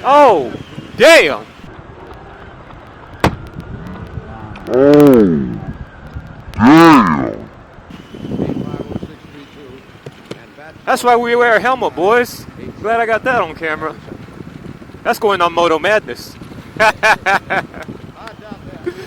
Oh, damn. That's why we wear a helmet, boys. Glad I got that on camera. That's going on Moto Madness.